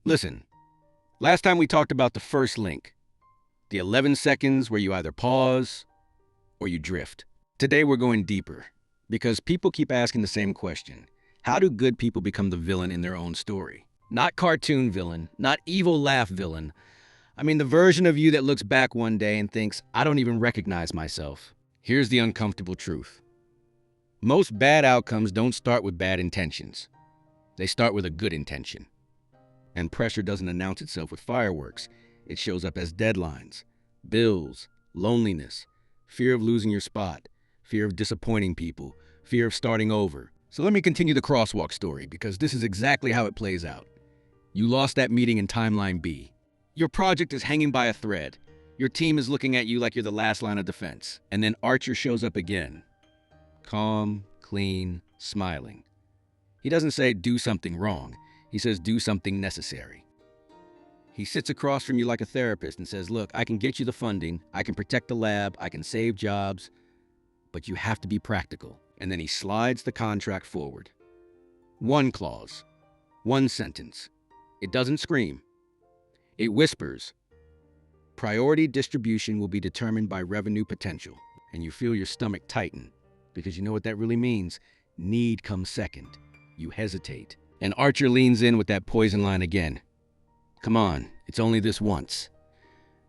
Listen, last time we talked about the first link, the 11 seconds where you either pause or you drift. Today we're going deeper because people keep asking the same question. How do good people become the villain in their own story? Not cartoon villain, not evil laugh villain. I mean the version of you that looks back one day and thinks, I don't even recognize myself. Here's the uncomfortable truth. Most bad outcomes don't start with bad intentions. They start with a good intention. And pressure doesn't announce itself with fireworks. It shows up as deadlines, bills, loneliness, fear of losing your spot, fear of disappointing people, fear of starting over. So let me continue the crosswalk story because this is exactly how it plays out. You lost that meeting in timeline B. Your project is hanging by a thread. Your team is looking at you like you're the last line of defense. And then Archer shows up again. Calm, clean, smiling. He doesn't say do something wrong. He says do something necessary. He sits across from you like a therapist and says, look, I can get you the funding, I can protect the lab, I can save jobs, but you have to be practical. And then he slides the contract forward. One clause, one sentence. It doesn't scream. It whispers. Priority distribution will be determined by revenue potential. And you feel your stomach tighten because you know what that really means. Need comes second. You hesitate. And Archer leans in with that poison line again. Come on, it's only this once.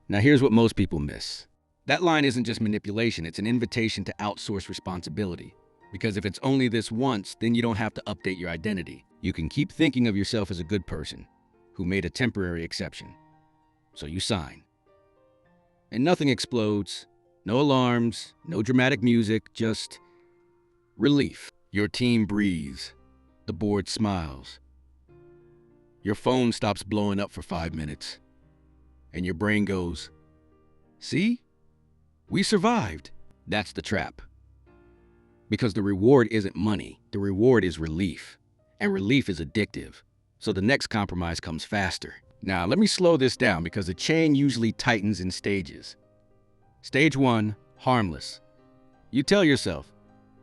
Now here's what most people miss. That line isn't just manipulation, it's an invitation to outsource responsibility. Because if it's only this once, then you don't have to update your identity. You can keep thinking of yourself as a good person who made a temporary exception. So you sign. And nothing explodes, no alarms, no dramatic music, just relief. Your team breathes. The board smiles. Your phone stops blowing up for 5 minutes. And your brain goes, see? We survived. That's the trap. Because the reward isn't money. The reward is relief. And relief is addictive. So the next compromise comes faster. Now, let me slow this down because the chain usually tightens in stages. Stage 1, harmless. You tell yourself,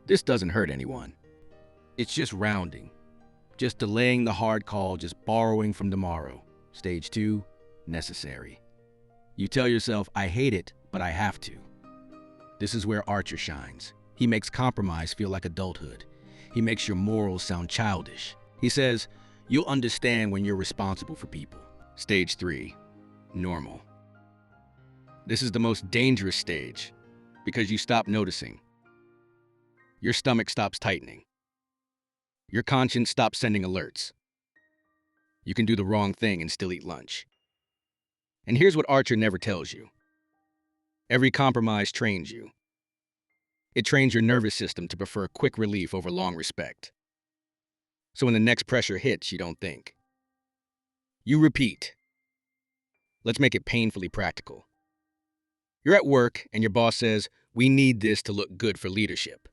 this doesn't hurt anyone. It's just rounding. Just delaying the hard call, just borrowing from tomorrow. Stage 2, necessary. You tell yourself, I hate it, but I have to. This is where Archer shines. He makes compromise feel like adulthood. He makes your morals sound childish. He says, you'll understand when you're responsible for people. Stage 3, normal. This is the most dangerous stage because you stop noticing. Your stomach stops tightening. Your conscience stops sending alerts. You can do the wrong thing and still eat lunch. And here's what Archer never tells you. Every compromise trains you. It trains your nervous system to prefer quick relief over long respect. So when the next pressure hits, you don't think. You repeat. Let's make it painfully practical. You're at work and your boss says, we need this to look good for leadership.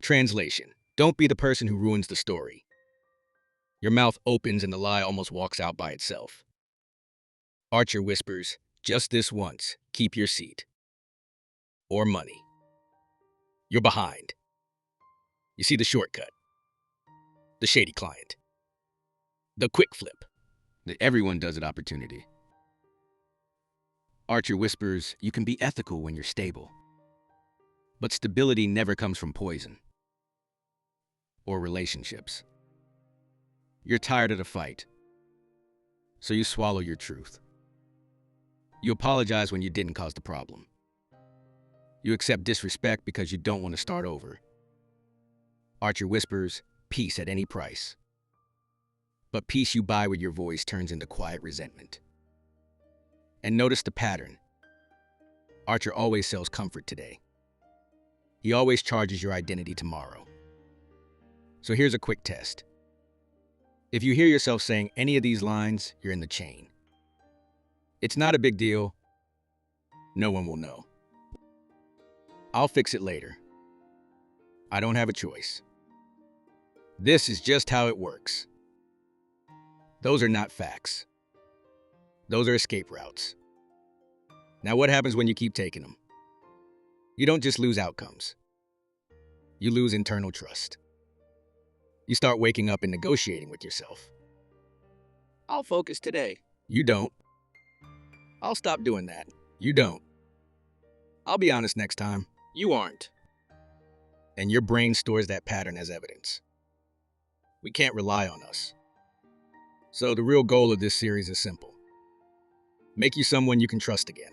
Translation. Don't be the person who ruins the story. Your mouth opens and the lie almost walks out by itself. Archer whispers, just this once, keep your seat. Or money. You're behind. You see the shortcut. The shady client. The quick flip. The everyone does it opportunity. Archer whispers, you can be ethical when you're stable. But stability never comes from poison. Or relationships. You're tired of the fight. So you swallow your truth. You apologize when you didn't cause the problem. You accept disrespect because you don't want to start over. Archer whispers, peace at any price. But peace you buy with your voice turns into quiet resentment. And notice the pattern. Archer always sells comfort today. He always charges your identity tomorrow. So here's a quick test. If you hear yourself saying any of these lines, you're in the chain. It's not a big deal. No one will know. I'll fix it later. I don't have a choice. This is just how it works. Those are not facts. Those are escape routes. Now what happens when you keep taking them? You don't just lose outcomes. You lose internal trust. You start waking up and negotiating with yourself. I'll focus today. You don't. I'll stop doing that. You don't. I'll be honest next time. You aren't. And your brain stores that pattern as evidence. We can't rely on us. So the real goal of this series is simple. Make you someone you can trust again.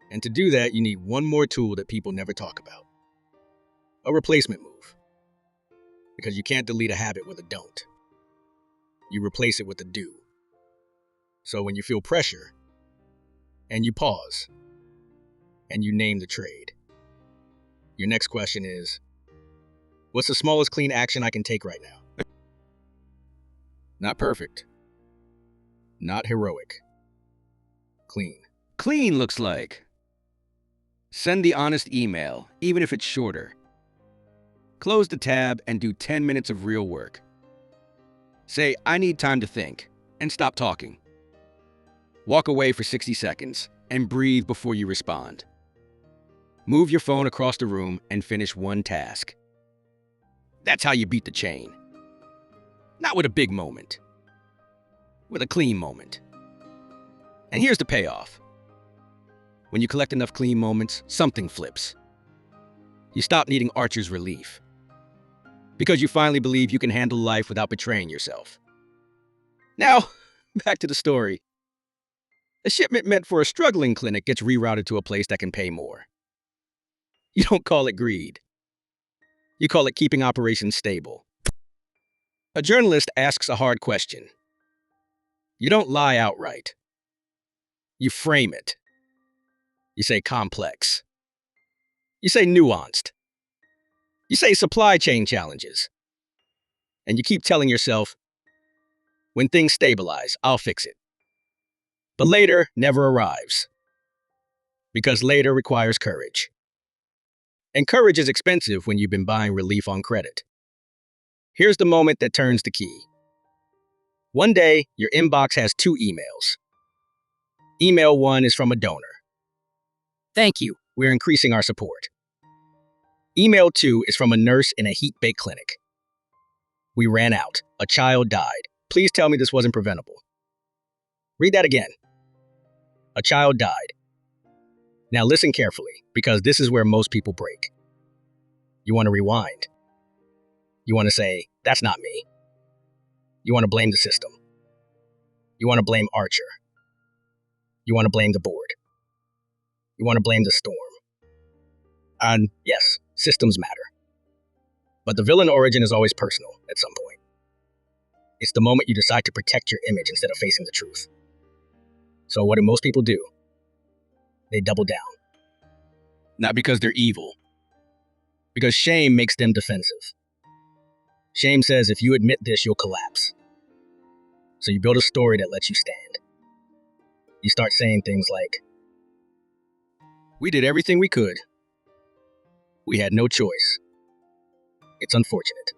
And to do that, you need one more tool that people never talk about. A replacement move. Because you can't delete a habit with a don't. You replace it with a do. So when you feel pressure, and you pause, and you name the trade, your next question is, what's the smallest clean action I can take right now? Not perfect. Not heroic. Clean. Clean looks like. Send the honest email, even if it's shorter. Close the tab and do 10 minutes of real work. Say, I need time to think, and stop talking. Walk away for 60 seconds and breathe before you respond. Move your phone across the room and finish one task. That's how you beat the chain. Not with a big moment, with a clean moment. And here's the payoff. When you collect enough clean moments, something flips. You stop needing Archer's relief. Because you finally believe you can handle life without betraying yourself. Now, back to the story. A shipment meant for a struggling clinic gets rerouted to a place that can pay more. You don't call it greed. You call it keeping operations stable. A journalist asks a hard question. You don't lie outright. You frame it. You say complex. You say nuanced. You say supply chain challenges. And you keep telling yourself, when things stabilize, I'll fix it. But later never arrives. Because later requires courage. And courage is expensive when you've been buying relief on credit. Here's the moment that turns the key. One day, your inbox has 2 emails. Email 1 is from a donor. Thank you, we're increasing our support. Email 2 is from a nurse in a heat-baked clinic. We ran out. A child died. Please tell me this wasn't preventable. Read that again. A child died. Now listen carefully, because this is where most people break. You want to rewind. You want to say, that's not me. You want to blame the system. You want to blame Archer. You want to blame the board. You want to blame the storm. And yes, systems matter. But the villain origin is always personal at some point. It's the moment you decide to protect your image instead of facing the truth. So what do most people do? They double down. Not because they're evil. Because shame makes them defensive. Shame says if you admit this, you'll collapse. So you build a story that lets you stand. You start saying things like, we did everything we could. We had no choice. It's unfortunate.